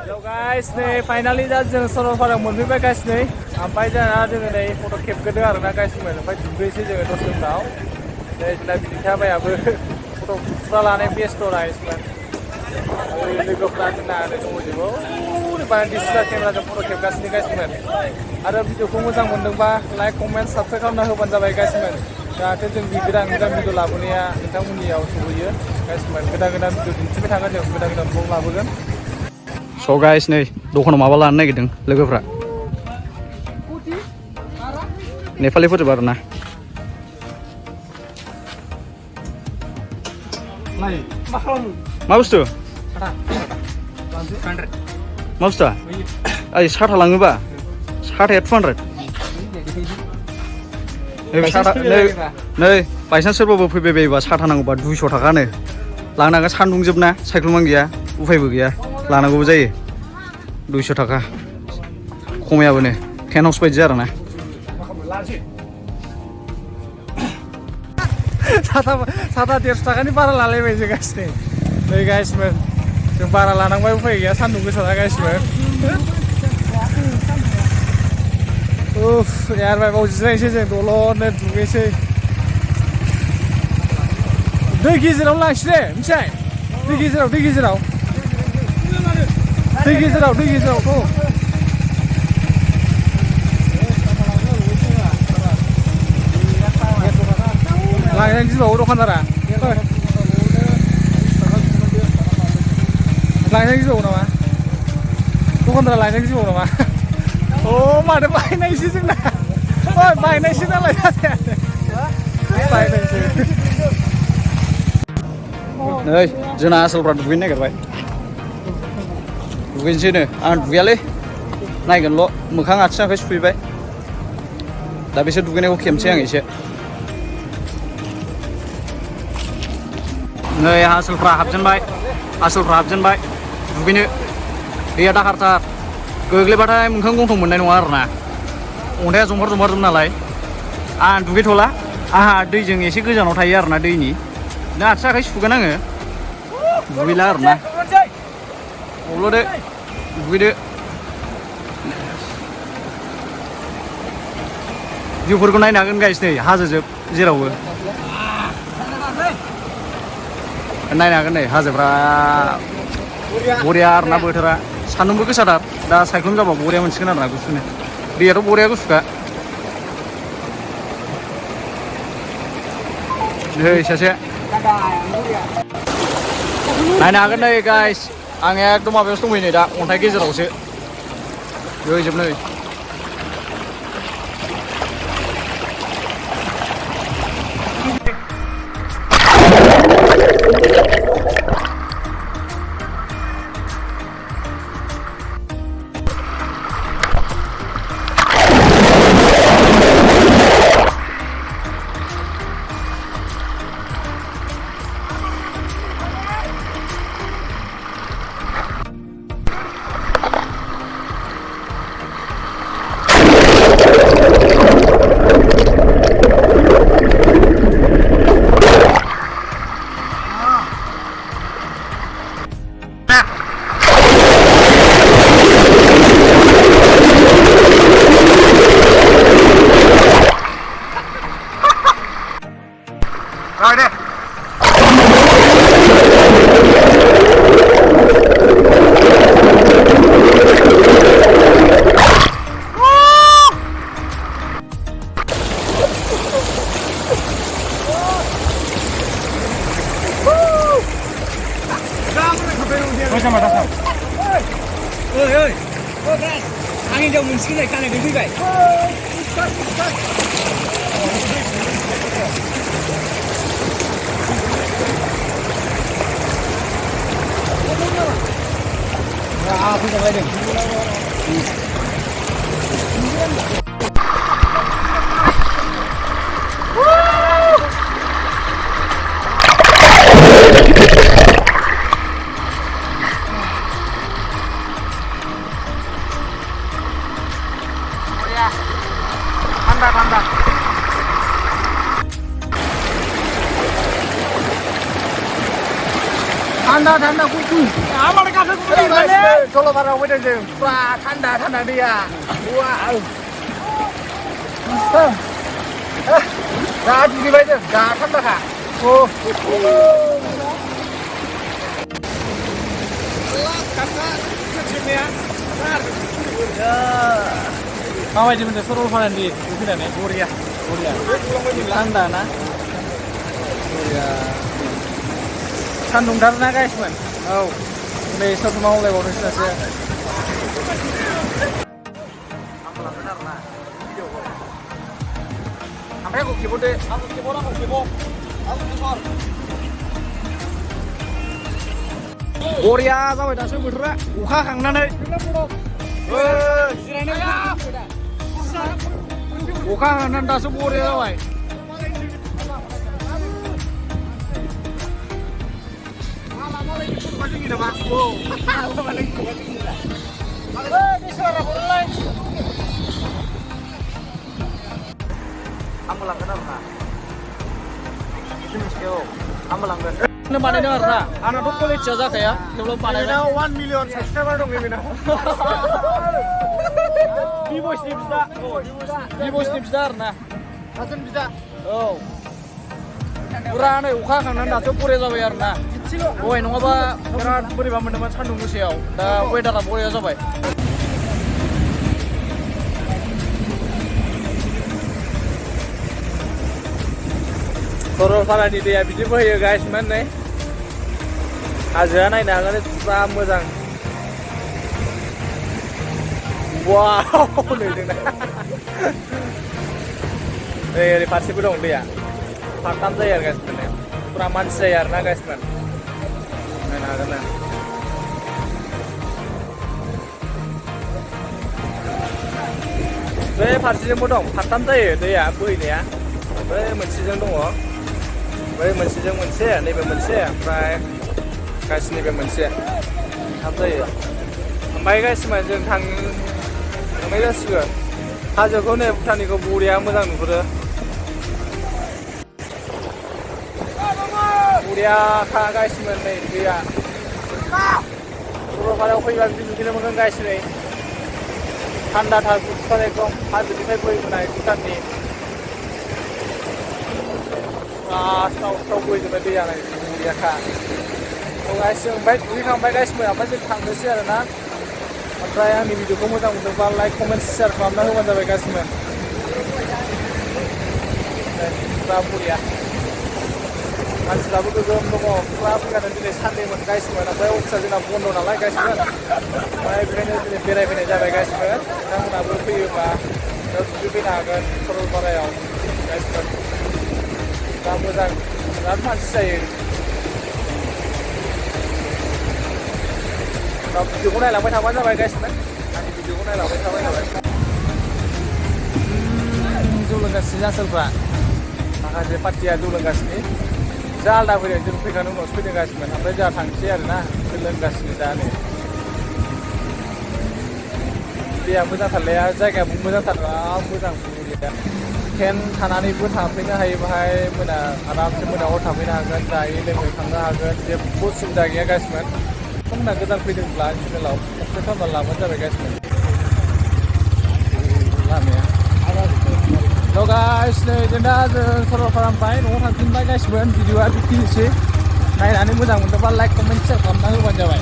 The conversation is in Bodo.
Hello guys, nih finally दा जों सरलपारायाव मोनफैबाय guys nih. ओमफ्राय जोंहा जोङो नै फट' खेबग्रोदों आरोना guys मोन. ओमफ्राय दुगैसै जोङो दसे उनाव. नै जोंना बिदिथाबायाबो फट' फुरा लानाय बेस्थ' राइसमोन. लोगोफ्रा जोंना दंजोबो. बाय डिजिटेल केमेराजों फट' खेबगासिनो guys मोन. आरो भिडिअखौ मोजां मोनदोंबा लाइक कमेन्ट साबस्क्राइब खालामना होबानो जाबाय guys मोन. जाहाथे जों गोदान भिडिअ लाबोनाया नोंथांमोननियाव सौहैयो guys मोन. गोदान भिडिअ दिन्थिबाय थागोन जों गोदान ब्लग लाबोगोन. So guys नै दखानाव माबा लानो नागिरदों लोगोफ्रा नेपालिफोरजों आरोना मा बुस्थु मा बुस्थुआ ओइ साथा लाङोबा साथाया 200 नै बायसान्स सोरबाबो फैबाय बायोबा साथा नांगौबा 200 थाखानो लांनांगोन सान्दुं जोबना साइख्लुमान गैया उफायबो गैया लानांगौबो जायो 200 थाखा खमायाबोनो टेन हाउस बायदि आरोना साथा 150 थाखानि बारा लालायबाय जों गासिनो नै गाइसमोन जों बारा लानांबाय उफाय गैया सान्दुं गोसा ना गाइसमोन उफ यार बाय बाव जिरायनोसै जों दलरनो दुगैसै दै गेजेराव लांसै दे मिथिबाय दै गेजेराव दै गेजेराव लांनानै गिबावो दखानदारा लांनानै गिबावो नामा दखानदारा लांनानै गिबावो नामा अ माथो बायनायसो जोंना बायनायसो नालाय बायनायसो नै जोंना आसोलफ्रा दुगैनो नागिरबाय दुगैनोसैनो आं दुगैयालै नायगोनल' मोखां आथिं आखाइ सुफैबाय दा बिसोर दुगैनायखौ खेमसै आं एसे नै आसोलफ्रा हाबजेनबाय दुगैनो दैया दाहारथार गोग्लैबाथाय मोखां गन्थं मोननाय नङा आरोना अन्थाइया जंफार नालाय आं दुगैथ'ला आंहा दैजों एसे गोजानाव थायो आरोना दैनि दा आथिं आखाइ सुगोन आङो दुगैला आरोना अब्लदो दुगैदो भिउफोरखौ नायनो हागोन गाइस नै हाजोजोब जेरावबो नायनो हागोन नै हाजोफ्रा बरिया आरोना बोथोरा सान्दुंबो गोसाथार दा सायख्लुम जाबा बरिया मोनसिगोन आरोना गुसुनो दैयाथ' बरिया गुसुखा नै सासे नायनो हागोन नै गाइस आं एकदम माबायावसो दंफैयो नै दा अन्थाइ गेजेरावसो जोबनै आं हिन्जाव मोनसिगोन खानायखौ फैबाय थान्दा थान्दा गुसु आमालाय गाखो सरलपारायाव फैदों जों बा थान्दा थान्दा दैया वाव दा दुगैबाय जों दा थान्दाखा माबायदि मोनदों सरलपारानि फैनानै बरिया थान्दा ना बरिया सान्दुंथारना गाइसमोन औ नै सोरबा मावलायबावदोंसो दासो आंबो लांगोन आरोना भिडिअखौ ओमफ्राय आंखौ खेबहरदो बरिया जाबाय दासो बोथोरा अखा हाखांनानै अखा हाखांनानै दासो बरिया जाबाय आंबो लांगोन आरोना मिथिगौ आंबो लांगोन बानायदों आरोना आंनाथ' कलेजआ जाखाया थेवब्लाबो बानायदों 1 मिलियन साबसक्राइबार दं बेनाव बिब'सनि बिदा आरोना सासेन बिदा औ फुरा नै अखा हाखांनानै दासो बरिया जाबाय आरोना दहाय नङाबा बिराद बोरैबा मोनदोंमोन सान्दुं गोसायाव दा वेदारा बरिया जाबाय सरलपारानि दैया बिदि बोहैयो गाइसमोन नै हाजोआ नायनो हागोन फुरा मोजां वाव नै जोंना नै ओरै फारसेबो दं दैया फारथाम जायो आरो गाइसमोन फुरा मानसि जायो आरोना गाइसमोन नायनो हागोन ना बे फारसेजोंबो दं फारथाम जायो दैया बोहैनाया बै मोनसेजों दङ बै मोनसेजों मोनसे नैबे मोनसे ओमफ्राय गाइस नैबे मोनसे थाम जायो ओमफ्राय गाइसमोन जों थांनाय जासिगोन हाजोखौ नै भुटाननिखौ बरिया मोजां नुहुरो बरियाखा गाइसमोन नै दैया सरलपारायाव फैबा बिदि नुनो मोनगोन गाइस नै थान्दाथार गुसुथार एकदम हाजोनिफ्राय बोहैबोनाय भुटाननि स्राव स्राव बोहैजोबनाय दैया नै बरियाखा गाइस जों ओमफ्राय दुगैखांबाय गाइसमोन ओमफ्राय जों थांनोसै आरोना ओमफ्राय आंनि भिडिअखौ मोजां मोनदोंबा लाइक कमेन्ट शेयार खालामना होबानो जाबाय गाइसमोन फुरा बरिया मानसिफ्राबो गोगोम दङ फुरा फैगानो दिनै सानडेमोन गाइसमोन ओमफ्राय अफिसा जोंना बन्द' नालाय गाइसमोन ओमफ्राय बेखायनो दिनै बेरायफैनाय जाबाय गाइसमोन नोंथांमोनाबो फैयोबा बेयाव दुगैफैनो हागोन सरलपारायाव गाइसमोन दा मोजां बिराद मानसि जायो दा भिडिअखौ नायलांबाय थाबानो जाबाय गाइसमोन आंनि भिडिअखौ नायलांबाय थाबाय जाबाय जौ लोंगासिनो आसोलफ्रा माखासे पार्टिया जौ लोंगासिनो जा आलदा फैदों जों फैखांनायनि उनावसो फैदों गासिमोन ओमफ्राय जोंहा थांसै आरोना लोंगासिनो दा नै दैया मोजांथारलाया जायगायाबो मोजांथार मोजां बरिया टेन्ट थानानैबो थाफैनो हायो बाहाय आरामसे मोनायाव थाफैनो हागोन जायै लोङै थांनो हागोन जेबो उसुबिदा गैया गासिमोन नोंथांमोना गोदान फैदोंब्ला चेनेलाव साबसक्राइब खालामना लाबानो जाबाय गासिमोन लामाया थ' गाइस नै जों दा सरलपारानिफ्राय न'आव थांफिनबाय गासिमोन भिडिअआ बिदिनोसै नायनानै मोजां मोनदोंबा लाइक कमेन्ट शेयार खालामना होबानो जाबाय